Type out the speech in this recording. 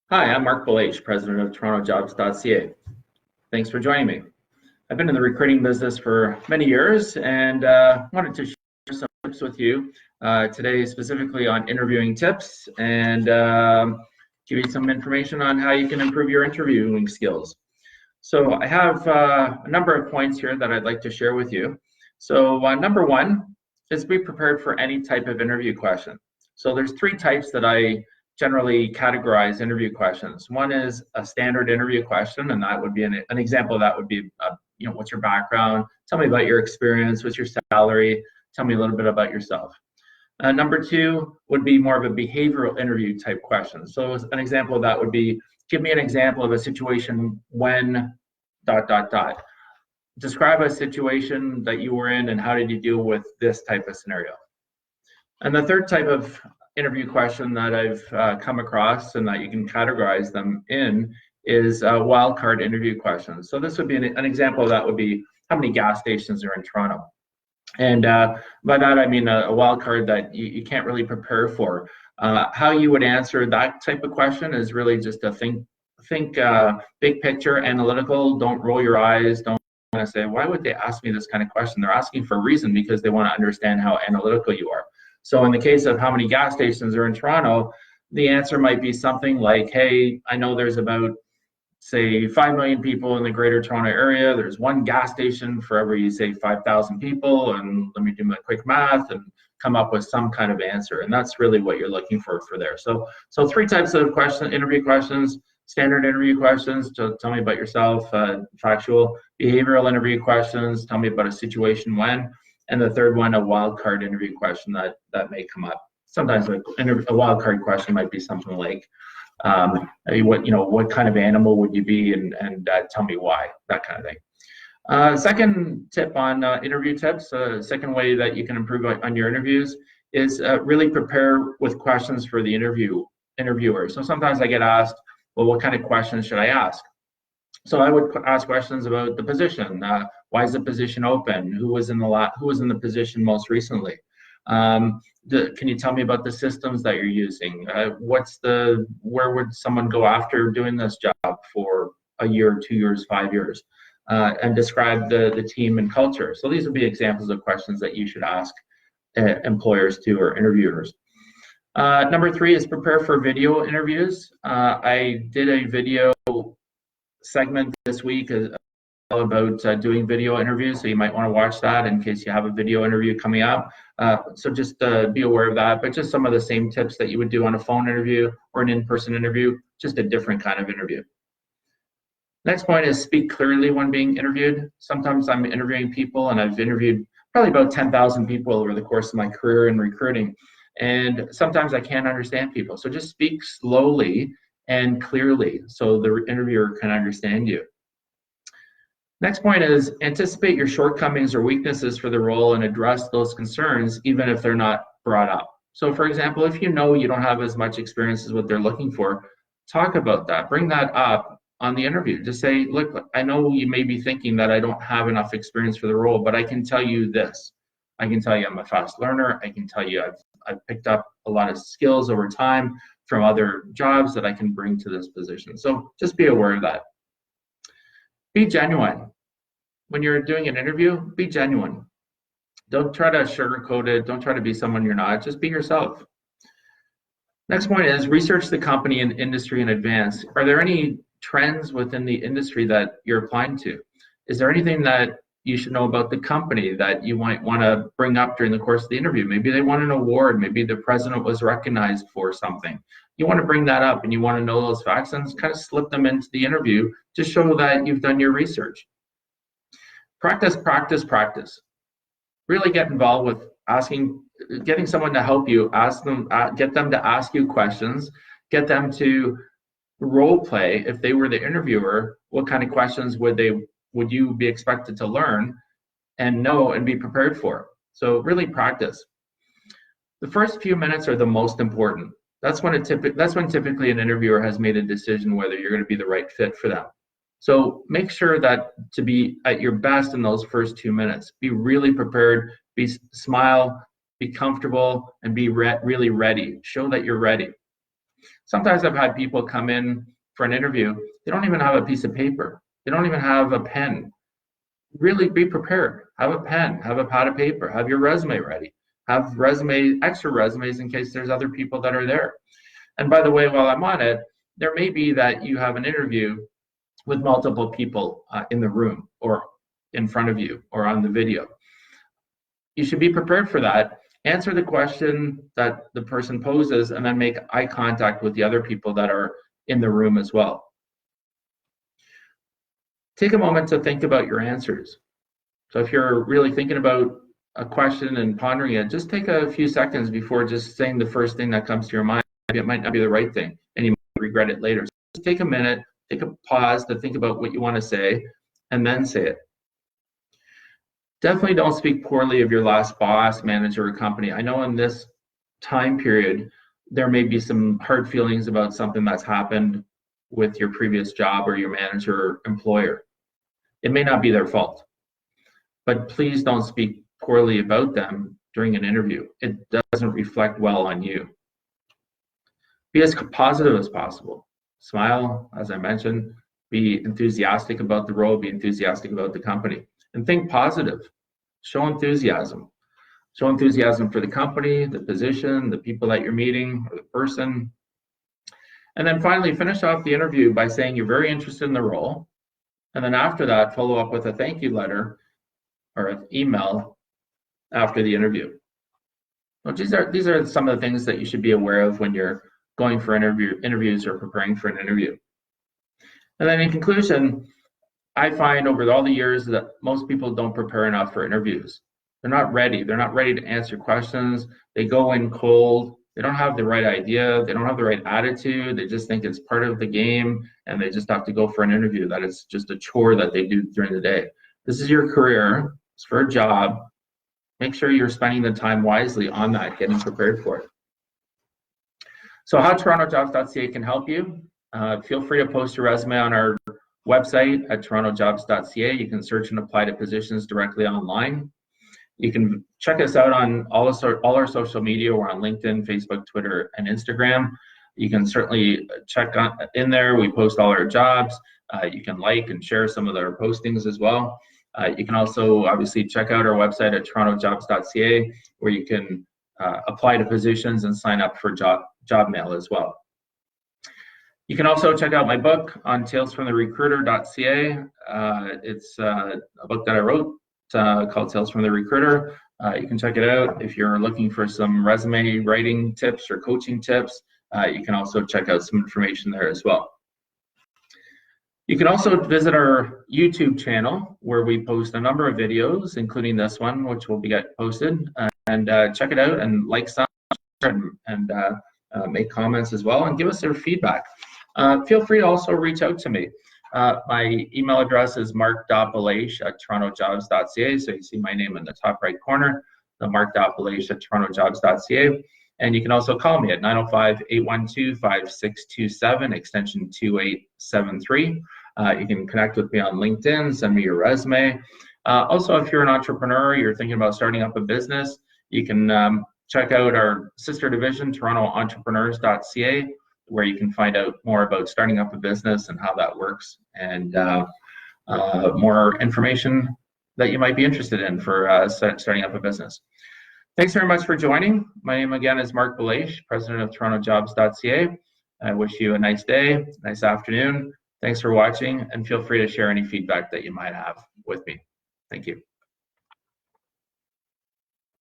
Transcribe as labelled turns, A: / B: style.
A: Hi, I'm Marc Belaiche, president of TorontoJobs.ca. Thanks for joining me. I've been in the recruiting business for many years and wanted to share some tips with you today, specifically on interviewing tips and give you some information on how you can improve your interviewing skills. So I have a number of points here that I'd like to share with you. So number one is be prepared for any type of interview question. So there's three types that I generally categorize interview questions. One is a standard interview question, and that would be an example of that would be, what's your background? Tell me about your experience. What's your salary? Tell me a little bit about yourself. Number two would be more of a behavioral interview type question. So an example of that would be, give me an example of a situation when ... Describe a situation that you were in and how did you deal with this type of scenario. And the third type of interview question that I've come across and that you can categorize them in is wildcard interview questions. So this would be an example of that would be, how many gas stations are in Toronto? And by that I mean a wild card that you can't really prepare for. How you would answer that type of question is really just to think big picture, analytical. Don't roll your eyes. Don't want to say, why would they ask me this kind of question? They're asking for a reason, because they want to understand how analytical you are. So in the case of how many gas stations are in Toronto, the answer might be something like, hey, I know there's about, say, 5 million people in the greater Toronto area. There's one gas station for every, say, 5,000 people. And let me do my quick math and come up with some kind of answer. And that's really what you're looking for there. So three types of interview questions: standard interview questions, to tell me about yourself, factual; behavioral interview questions, tell me about a situation when; and the third one, a wild card interview question that may come up. Sometimes a wild card question might be something like, what kind of animal would you be, and tell me why, that kind of thing. Second tip on interview tips, second way that you can improve on your interviews is really prepare with questions for the interviewer. So sometimes I get asked, well, what kind of questions should I ask? So I would ask questions about the position. Why is the position open? Who was in the position most recently? Can you tell me about the systems that you're using? Where would someone go after doing this job for a year, 2 years, 5 years? And describe the team and culture. So these would be examples of questions that you should ask employers to, or interviewers. Number three is prepare for video interviews. I did a video segment this week about doing video interviews, so you might want to watch that in case you have a video interview coming up. So just be aware of that, but just some of the same tips that you would do on a phone interview or an in-person interview, just a different kind of interview. Next point is speak clearly when being interviewed. Sometimes I'm interviewing people, and I've interviewed probably about 10,000 people over the course of my career in recruiting. And sometimes I can't understand people. So just speak slowly and clearly so the interviewer can understand you. Next point is anticipate your shortcomings or weaknesses for the role and address those concerns even if they're not brought up. So for example, if you know you don't have as much experience as what they're looking for, talk about that. Bring that up on the interview. Just say, look, I know you may be thinking that I don't have enough experience for the role, but I can tell you this. I can tell you I'm a fast learner. I can tell you I've picked up a lot of skills over time from other jobs that I can bring to this position. So just be aware of that. Be genuine. When you're doing an interview, be genuine. Don't try to sugarcoat it. Don't try to be someone you're not. Just be yourself. Next point is research the company and industry in advance. Are there any trends within the industry that you're applying to? Is there anything that you should know about the company that you might want to bring up during the course of the interview? Maybe they won an award. Maybe the president was recognized for something. You want to bring that up and you want to know those facts and kind of slip them into the interview to show that you've done your research. Practice, practice, practice. Really get involved with getting someone to help you, get them to ask you questions, get them to role play. If they were the interviewer, what kind of questions would you be expected to learn and know and be prepared for? So really practice. The first few minutes are the most important. That's when typically an interviewer has made a decision whether you're going to be the right fit for them. So make sure that to be at your best in those first 2 minutes. Be really prepared, smile, be comfortable, and be really ready. Show that you're ready. Sometimes I've had people come in for an interview, they don't even have a piece of paper. They don't even have a pen. Really be prepared. Have a pen, have a pad of paper, have your resume ready. Have extra resumes in case there's other people that are there. And by the way, while I'm on it, there may be that you have an interview with multiple people in the room or in front of you or on the video. You should be prepared for that. Answer the question that the person poses and then make eye contact with the other people that are in the room as well. Take a moment to think about your answers. So if you're really thinking about a question and pondering it, just take a few seconds before just saying the first thing that comes to your mind. It might not be the right thing and you might regret it later. So just take a minute, take a pause to think about what you want to say and then say it. Definitely don't speak poorly of your last boss, manager, or company. I know in this time period, there may be some hard feelings about something that's happened with your previous job or your manager or employer. It may not be their fault, but please don't speak poorly about them during an interview. It doesn't reflect well on you. Be as positive as possible. Smile, as I mentioned, be enthusiastic about the role, be enthusiastic about the company, and think positive. Show enthusiasm. Show enthusiasm for the company, the position, the people that you're meeting, or the person. And then finally, finish off the interview by saying you're very interested in the role. And then after that, follow up with a thank you letter or an email after the interview. Well, these are some of the things that you should be aware of when you're going for interviews or preparing for an interview. And then in conclusion, I find over all the years that most people don't prepare enough for interviews. They're not ready. They're not ready to answer questions. They go in cold. They don't have the right idea. They don't have the right attitude. They just think it's part of the game and they just have to go for an interview, that it's just a chore that they do during the day. This is your career. It's for a job. Make sure you're spending the time wisely on that, getting prepared for it. So how TorontoJobs.ca can help you. Feel free to post your resume on our website at TorontoJobs.ca. You can search and apply to positions directly online. You can check us out on all our social media. We're on LinkedIn, Facebook, Twitter, and Instagram. You can certainly check in there. We post all our jobs. You can like and share some of our postings as well. You can also obviously check out our website at TorontoJobs.ca, where you can apply to positions and sign up for job mail as well. You can also check out my book on talesfromtherecruiter.ca. It's a book that I wrote called Tales from the Recruiter. You can check it out. If you're looking for some resume writing tips or coaching tips, you can also check out some information there as well. You can also visit our YouTube channel where we post a number of videos, including this one, which will get posted, and check it out and like some and make comments as well and give us your feedback. Feel free to also reach out to me. My email address is marc.belaiche@TorontoJobs.ca. So you see my name in the top right corner, the marc.belaiche@TorontoJobs.ca. And you can also call me at 905-812-5627, extension 2873. You can connect with me on LinkedIn, send me your resume. Also, if you're an entrepreneur, you're thinking about starting up a business, you can check out our sister division, TorontoEntrepreneurs.ca, where you can find out more about starting up a business and how that works, and more information that you might be interested in for starting up a business. Thanks very much for joining. My name again is Marc Belaiche, president of TorontoJobs.ca. I wish you a nice day, nice afternoon. Thanks for watching, and feel free to share any feedback that you might have with me. Thank you.